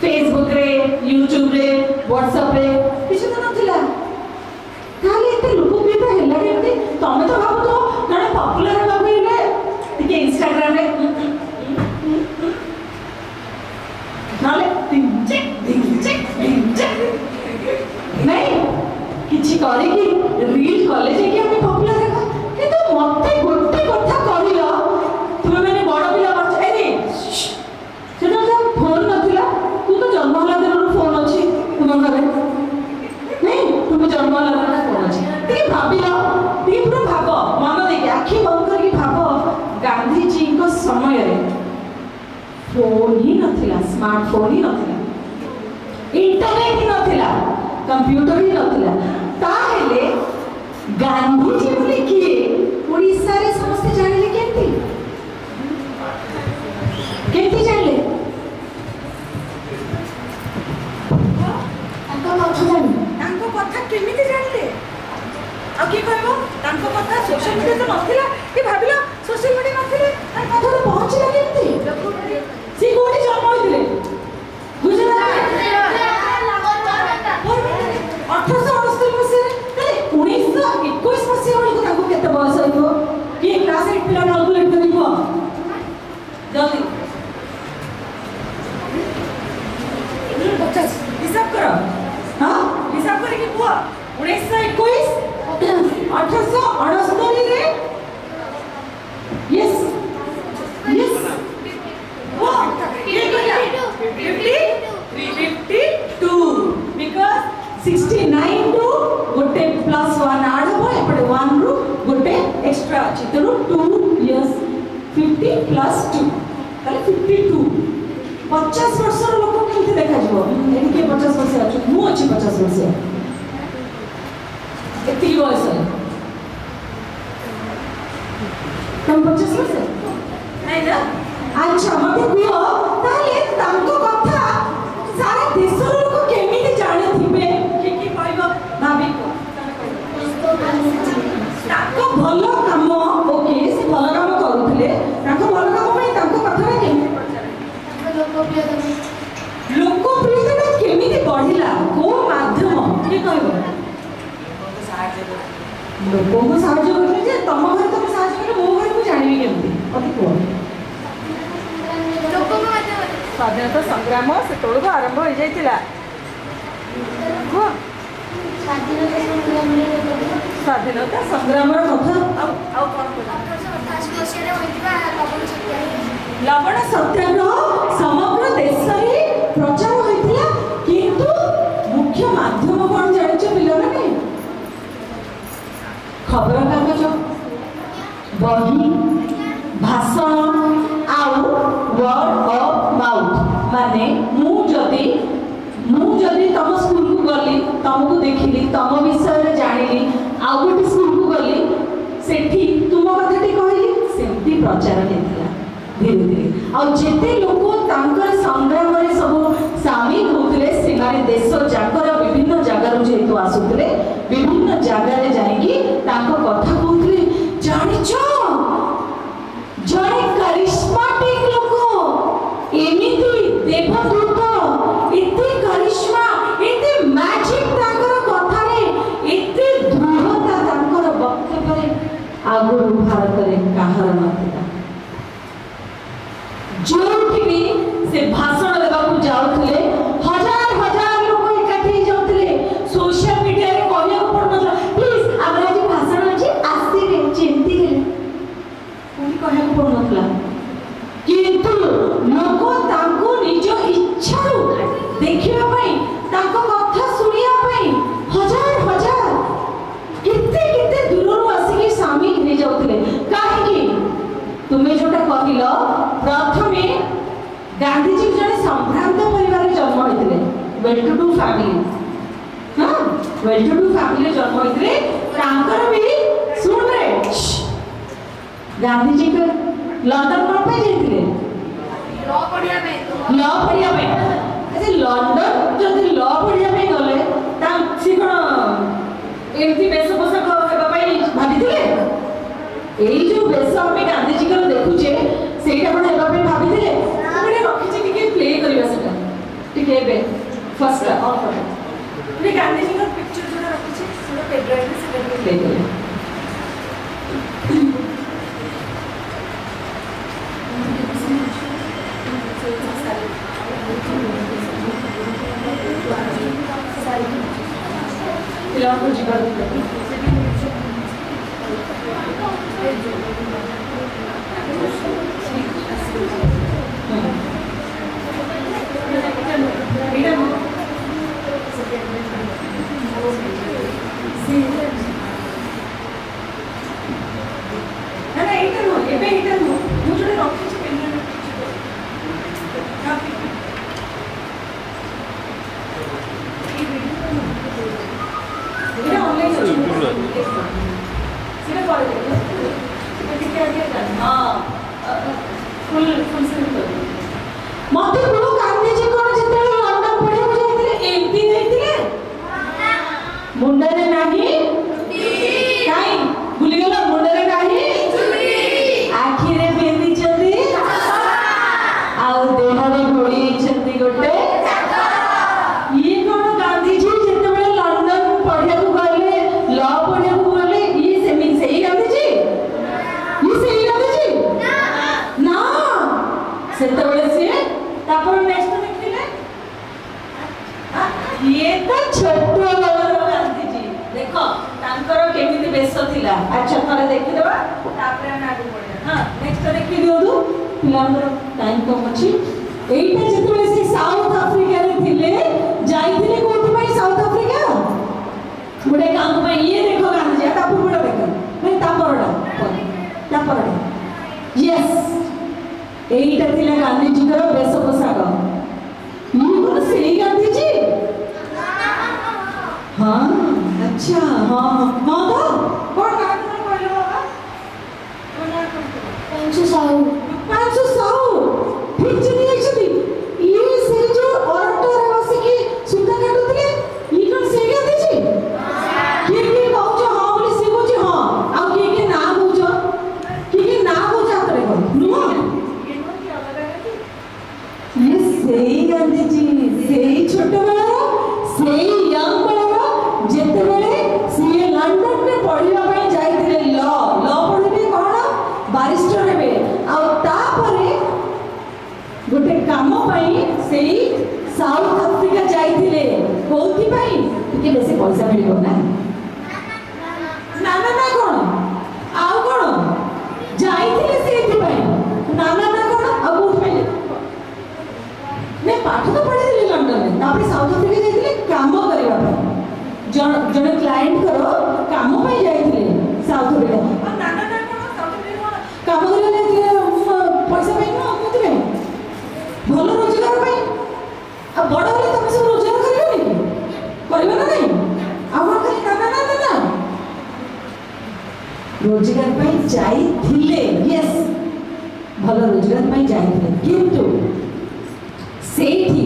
फेसबुक रे यूट्यूब रे व्हाट्सएप रे किछु तो नथिला खाली एते लोकप्रियता हेला केमती तमे तो भाबो तो जने पॉपुलर हेबा हेले टिके इंस्टाग्राम रे नाले चेक नहीं किछि करे कि रील कॉलेज के हम पॉपुलर हेबा किंतु मते गोटे कथा कहिलो तुमे माने बड़ पिला बच एनी सेटा तो फोन नथिला तू तो जन्म होला दिन फोन अछि तुम घरे नहीं तुम जन्म होला दिन फोन अछि ती भाबिलो ती पूरा भाबो मन देखि आखि बंद करके भाबो गांधी जी को समय रे फोन ही नथिला स्मार्टफोन ही नथिला इंटरनेट ही नथिला कंप्यूटर ही नथिला ताहेले गांधी जी बोले किए ओडिसा रे समस्त जानिले केंती जानिले तांको कथा केमिति जानले आ की कहबो तांको कथा सोशल मीडिया तो नथिला कि भाबिला सोशल मीडिया नथिले तार कथा तो पहुंचला केमिति सी कोडी जन्म होइले गुजरात 1869 मसिया रे 1921 मसिया वाली को तांको केते बयस होइबो कि क्लास 8 पिला कैलकुलेट करिबो जल्दी 50 हिसाब करो हाँ हिसाब करके बुआ 1921 1869 रे यस वो ये किया 52 बिकॉज़ 69 टू गोटे प्लस 1 ऐड हो एपटे 1 रु गोटे एक्स्ट्रा अछि तो 2 इयर्स 50 प्लस 2 ताले 52 50 वर्ष लोक केमते देखा जीवो एनी के 50 वर्ष अछि मु अछि 50 वर्ष एति बयस तुम 50 वर्ष नै ना अच्छा मते कुओ ताले तांको कथा सारा देश लोक केमिते जाने थिबे की कहबो भाबी को ताको भलो काम ओके से भलो काम करूथिले ताको भलो काम पई ताको कथा रे केमिते लोकप्रियता केमिति बढ़िला को माध्यम की कहबो लोगों को साहाय्य करले जे तम घर तुम साहाय्य करले मो घर को जानिबी केमिति अति को लोगों को माध्यम स्वाधीनता संग्राम से तोड़ को आरंभ हो जाइतिला को स्वाधीनता संग्राम रो कथा आ कोन 1888 मसिया रे होइतिबा लवण सत्याग्रह समग्र देश रे प्रचार होइतिला किंतु मुख्य माध्यम कोन जानिछ पिलो ना खबर कागज बही भाषण आउ वर्ड ऑफ माउथ माने मु जदी तम स्कूल को गली तुमको देखिली तम विषय रे जानिली आउ गोटे स्कूल को गली सेठी तुम कथाटी कहली सेमती प्रचार हेतिला धीरे धीरे आ जेते लोक तांकर संग्राम रे सब शामिल होतले से माने देश जाकर विभिन्न जगह जेतु आसुतले विभिन्न जगह रे जाईकी तांको कथा कहतले जानिचो जड़े करिश्माटिक लोक एमिति देवदूत इते करिश्मा इते मैजिक तांकर कथा रे इते दृढ़ता तांकर वक्तव्य रे आगुरु भारत रे काहर नथिला जोठी भी से भाषण देबाकू जाउथले हजार हजार लोक इकट्ठी जाउथले सोशल मीडिया रे कहले को पड़नला प्लीज हमरा जे भाषण अछि आसीबे चिंती रे कोनी कहले को पड़नला किंतु लोक तांको निज इच्छा देखिबा पई तांको कथा सुनिया पई हजार हजार वेल टू डू फैमिली हाँ वेल टू डू फैमिली जन्म होते तांकर भी सुन रे गांधी जी को लंदन कौन पे जाइए लॉ पढ़िया में अच्छा लंदन जदि लॉ पढ़िया में गले ता सी कोन एमती बेस पोशाक हेबा पई भाबिथिले एई जो बेस हम गांधीजी को देखुचे सेटा कोन हेबा पई भाबिथिले हमरे रखिचे टिके प्ले करबा सेटा टिके बे फर्स्ट ऑन कर रे गांधीजी का पिक्चर जोड़ा रखिचे सेटा पेड्राइव में सेटा प्ले करे पिलाको जीवन मत गुरु गांधीजी कोन जते लंदन पढ़े बुझाइले एमती जाइतिले मुंडरे नाही काई भूली गेलो मुंडरे नाही आखिरे बेंदी चंदी आउ देहरे घोड़ी चंदी गोटे ये कोन गांधीजी जते बेले लंदन पढ़े को गले लॉ पढ़े को गले ये सही गांधीजी ये सही गांधीजी ना सेते बेले से तापर नेक्स्ट देखिले ये तो छोटो बलर गांधीजी देखो तांकर केमिति बेस थिला अच्छा थरे देखि देबा तापर हम आगु पड़े हां नेक्स्ट देखि दियोदु पिलांगर टाइम कम अछि एइटा जेतले से साउथ अफ्रीका रे थिले जाइथिले कोथि पई साउथ अफ्रीका गुडे काम पई ये देखो गांधीजी ता पूर्वडा देखो नहीं तापरडा यस एइटा थिला गांधीजी कर बेस पोशाक ये कोन सेही गांधीजी हां अच्छा हां हां तो कोन गांधी ने कहले बाबा कोन 500 साहू ठीक चली एक्चुअली ये से जो ऑरेटर बसी की सुता काटुतले ये कोन सेही गांधीजी के कहू छ हां बोली से कहू छ हां आ के ना कहू छ के ना कहू छ करे नुआ ये सही गांधीजी सही छोटे बेला सही यंग बेला जेते बेले सी लंदन में पढ़िबा पई जाइथिले लॉ पढ़िबे कोन बारिस्टर हेबे आ तापरे गोटे काम पई सही साउथ अफ्रीका जाइथिले कोथि पई के बेसी पैसा मिलिबो ना ना ना ना कोन आउ कोन जाइथिले सेथि पई ना ना ना कोन आ कोथि पई मैं पाठ तो पढ़े दिले लंदन में तापर साउथ अफ्रीका जाइथिले काम करबा जन क्लाइंट करो काम पे जाइथिले साउथ अफ्रीका ना ना ना साउथ अफ्रीका काम करे जाइथिले पैसा पे न कोथि में भलो रोजगार पे आ बड़ होले तुम सब रोजगार करियो ना नहीं आवा खाली ना ना ना ना रोजगार पे जाइथिले यस भलो रोजगार पे जाइथिले किंतु सेठी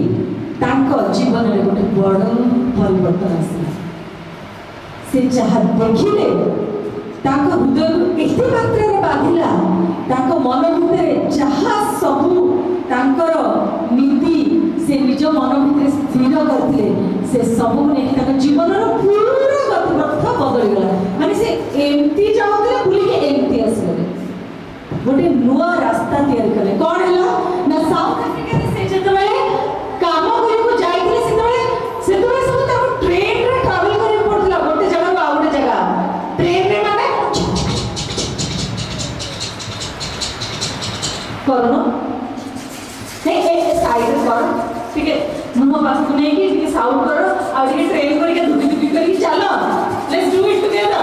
तांको जीवन रे गोटे बड़ परिवर्तन आसिला से जहाँ देखिले तांको हृदय एते मात्रा रे बाधिला तांको मन भितरे जहाँ सबु तांकर नीति से निज मन भितरे स्थिर करथिले से सबु ने तांको जीवन रो पूरा गतिपथ बदल गला माने से एमती जाउतले बुली के एमती आसले गोटे नुआ रास्ता तैयार करले कोन हैला ना साउथ अफ्रीका रे से जतबे काम करे को जाइथिले सेतबे सब ताको ट्रेन रे ट्रैवल करे पड़तला गोटे जगह को आउटे जगह ट्रेन रे माने करनो ए साइड रे कर ठीक है मुंह पास को नहीं कि ठीक साउंड करो और ये ट्रेन करके दुबी करके चलो लेट्स डू इट टुगेदर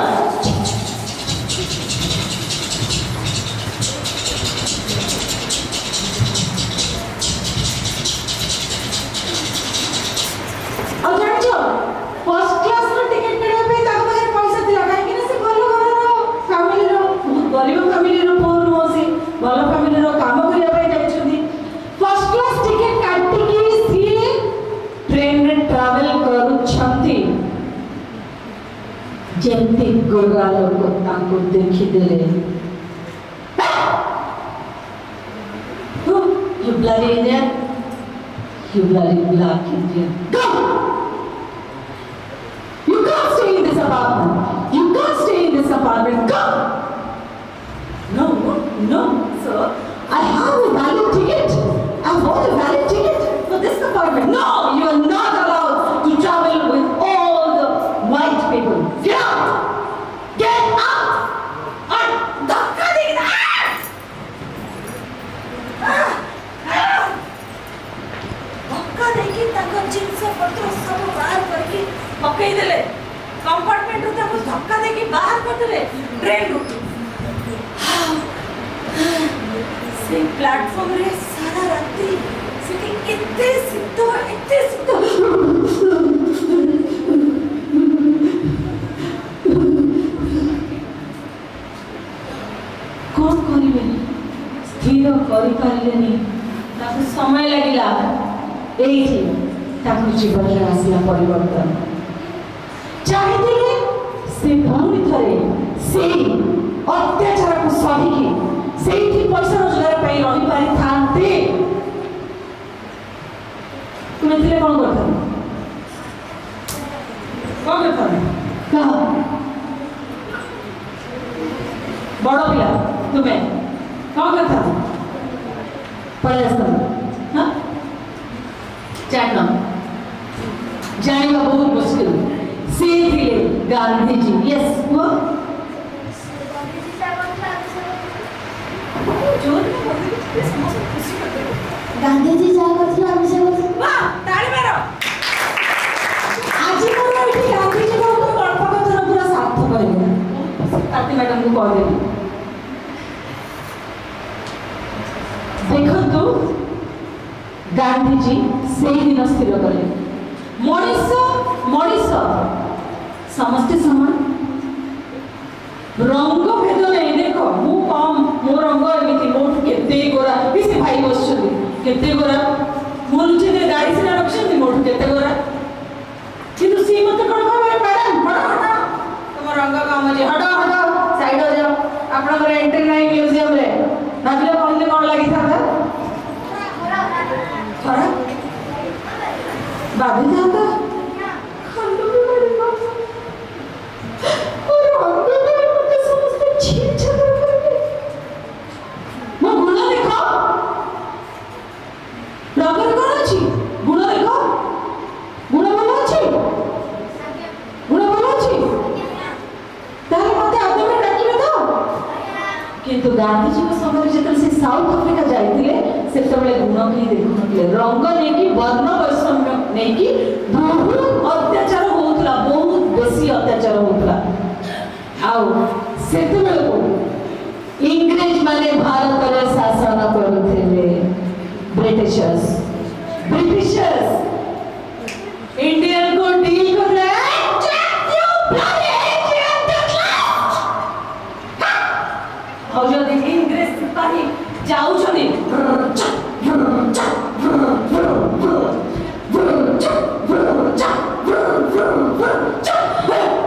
जमती गोरा लोग ताको देखिदेले You bloody Indian, you bloody black Indian. Go! You can't stay in this apartment. You can't stay in this apartment. Go! No, no, sir. I have a valid ticket. I bought a valid ticket for this apartment. No, you are not allowed to travel with all the white people. Get out! Get out! And धक्का देना! धक्का देके ताको jeans पत्र सब बाहर करके पकई देले कंपार्टमेंट रो ताको धक्का देके बाहर कर देले ट्रेन रो से प्लेटफॉर्म रे सारा राती से कितने सिद्ध कौन करिवे स्थिर करि पारिलेनी ताको समय लागिला एठी ताको जीवन रे आसला परिवर्तन चाहिए से भौणी थरे से अत्याचार को सही के सेठी पैसा रोजगार पाई रही पारि थांते तुमे थिले कोन करथा कह बड़ पिला तुमे कोन करथा पढ़ास हां जानिबा बहुत मुश्किल से थिले गांधी जी यस वो गांधी जी जा करथिला विषय वाह ताली मारो आज मोर एठी गांधी जी को गल्प कथन पूरा सार्थक करिला ताती मैडम को कह देली देखो तो गांधी जी से दिन स्थिर कले मनीष समस्त समान रंग भेद नहीं देखो मु कम मो रंग एमिति मोठ केते गोरा बेसी भाई बसछथि केते गोरा मोर जे गाड़ी से रखछथि मोठ केते गोरा किंतु सी मत कोन कहबे मैडम हटा तुम रंग काम जे हटा साइड हो जाओ आपन घर एंट्री नहीं म्यूजियम रे भाबिले कहले कोन लागि था खरा बाबी जाता खंडू भी बड़ी बात और रंग के समस्त छीन छतर करके मो गुण देखो रंग कोन अछि गुण देखो गुण बोल अछि तारे मते आदमी डाकिबे तो किंतु गांधी जी को समय जेतल से साउथ अफ्रीका जाइतिले सेतबेले गुण की देखुनले रंग नै कि वर्ण वैषम्य नै कि बहुत अत्याचार होतला बहुत बेसी अत्याचार होतला आउ सेतबेले को इंग्रज माने भारत रे शासन करूथिले ब्रिटिशर्स इंडियन को डील कर रहे हैं और जो देखिए इंग्लिश सिपाही जाऊ छने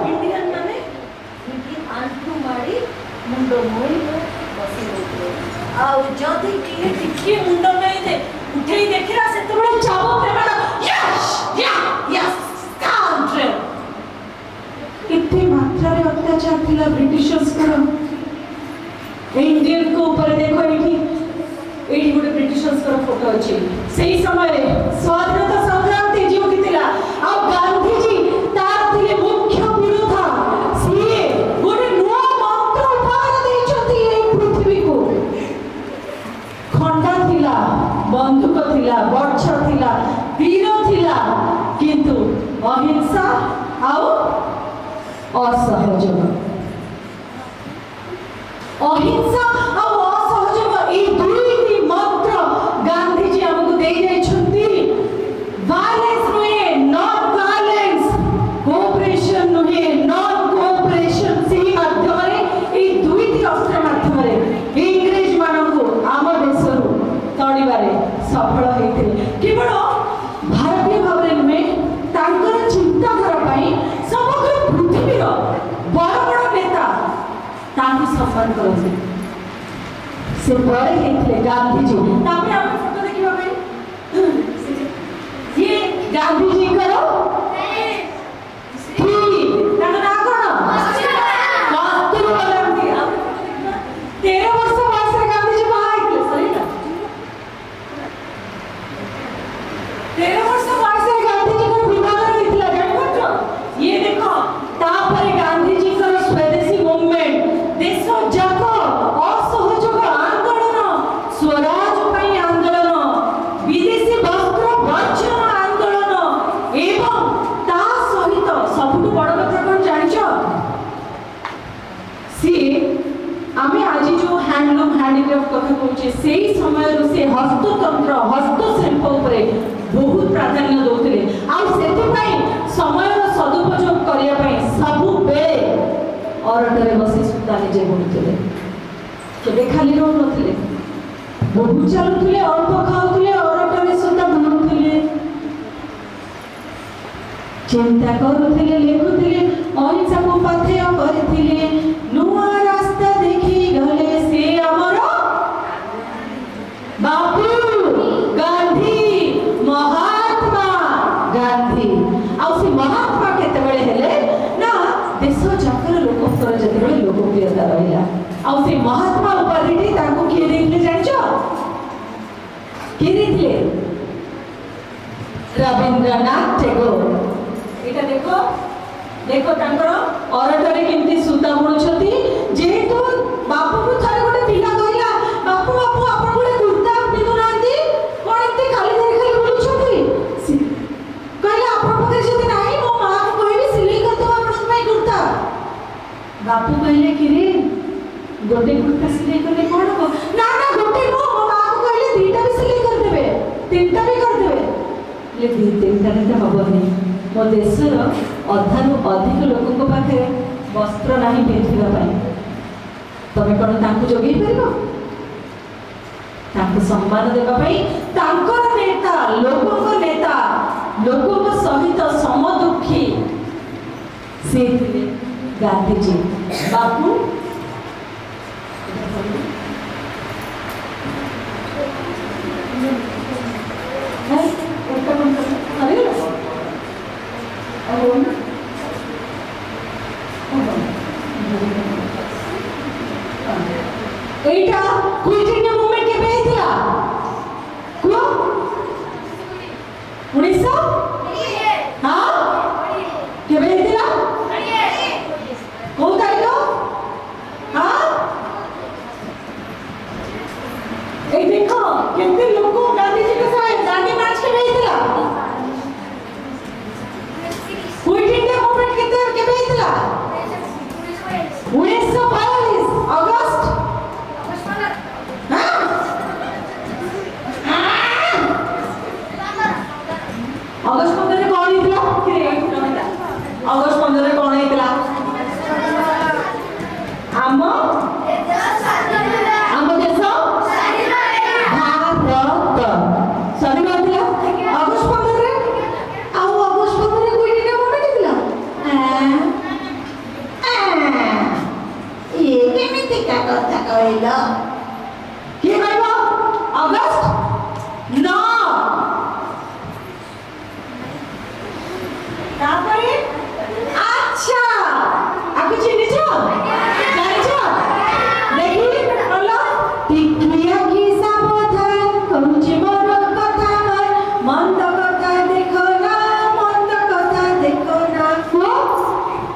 इंडियन माने इनकी आंटू मारी मुंडो मोई बसी होते आ जदी किए टिके मुंडो नहीं दे उठेई देखिरा सेतबेले चाबो प्रेमाना यस काउंटर इतनी मात्रा रे अत्याचार थिला ब्रिटिशर्स को इंडियन को ऊपर देखो एठी गोटे ब्रिटिशर्स को फोटो अछि सेही समय रे स्वाधीनता संग्राम तेजी होतिला आ गांधी जी तार थिले मुख्य विरोधा सीए गोटे नुआ मंत्र उपहार दैछथि ए पृथ्वी को खंडा थिला बंदूक थिला बर्छ थिला तीर थिला किंतु अहिंसा आउ असहयोग अहिंसा और असहयोग ए दुईटी मंत्र गांधी जी हमको दे जाय छथि वायलेंस नुहे नॉन वायलेंस कोऑपरेशन नुहे नॉन कोऑपरेशन से माध्यम रे ए दुईटी अस्त्र माध्यम रे इंग्रज माननको आम देशरु तड़ीबारे सफल हेथिले केवल भारतीय भावरे नुहे तांकर चिंताधारा पई समग्र पृथ्वीर सम्मान करते से बड़े होते गांधीजी तापर हम फोटो देखिबा भाई ये गांधीजी करो से समय से हस्ततंत्र हस्तशिल्प बहुत प्राधान्य दौले समय सदुपयोग करने सबु बेले अरटरे बसी सूता निजे बुणुले केबे खाली रहु नथिले बहुत चलुले अल्प खाऊले अरटरे सूता बुणुले चिंता करुले लिखुले अहिंसा को पाथेय करथिले नुआ रास्ता देखि गले से अमर बापू गांधी महात्मा गांधी आउ महात्मा केते बेले हेले ना देश जाकर लोकप्रिय जते बेले लोकप्रियता रहिला आउ से महात्मा उपाधि ताको के देले जानछो के देले रविंद्रनाथ टैगोर एटा देखो देखो तांकर अरटरे केमती सूता बुणुछती जेहेतु बापू को थरे गोटे पिला कहला बापू बापू आपण गोटे कुर्ता पिनु नांती कोन एते खाली धरि खाली बुणुछती कहला आपण पकरे जति नाही मो मां को कहबी सिलाई कर दो आपण पई कुर्ता बापू कहले कि रे गोटे कुर्ता सिलाई करले कोन हो ना ना गोटे नो मो मां को कहले दीटा भी सिलाई कर देबे तीनटा भी कर देबे ले दी तीनटा ने हबनी मो देशर अधारू अधिक लोक पाखे वस्त्र नहीं पिंधा तमें कौन तांको जोगई पार सम्मान देवाई नेता लोकों सहित समदुखी से गांधीजी बापू एटा क्विट इंडिया मूवमेंट के बेहितला को 1900 हां के बेहितला को तारिख हां ए देखो केते लोग गांधी जी के साथ गांधी मार्च के बेहितला क्विट इंडिया मूवमेंट के बेहितला 1942 अगस्त अगस्त 15 कौन हितला अगस्त 15 कौन हितला आम देश भारत स्वाधीन होतिला अगस्त 15 रे आउ अगस्त 15 कोई दिन मूवमेंट हितला ये केमिति का कथा कहला के कहबो अगस्त 9 तापरे अच्छा आकु चिनि छ जानि छ देखि बोलो टिकिया की सावधान कहूची मोर कथा मंद कथा देखो ना मंद कथा देखो ना को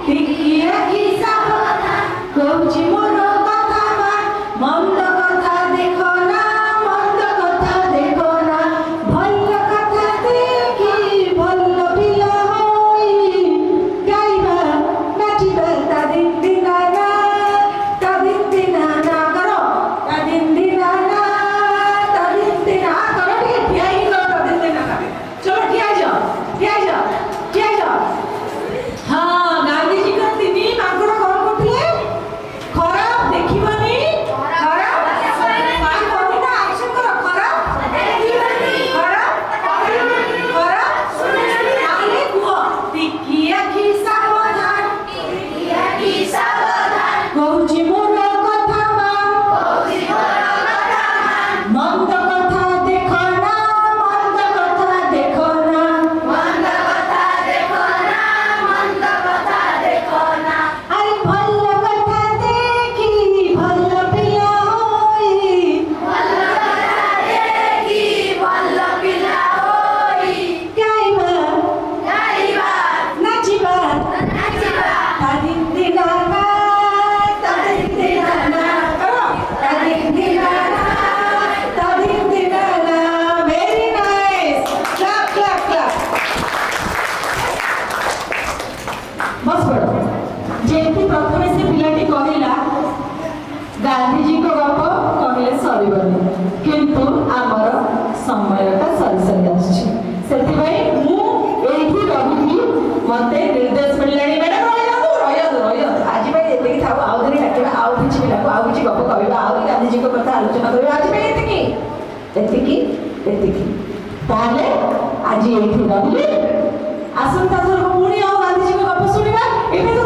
टिकिया की सावधान कहूची मोर कथा मंद कथा देखो ना मंद कथा देखो ना भल कथा देखि भल पिला कहूची मोर ଏତିକି। ତାହେଲେ ଆଜି ଏଇଠି ରହିଲି, ଆସନ୍ତା ଥରକୁ ପୁଣି ଆଉ ଗାନ୍ଧିଜୀଙ୍କ ଗପ ଶୁଣିବା। ଏବେ ତ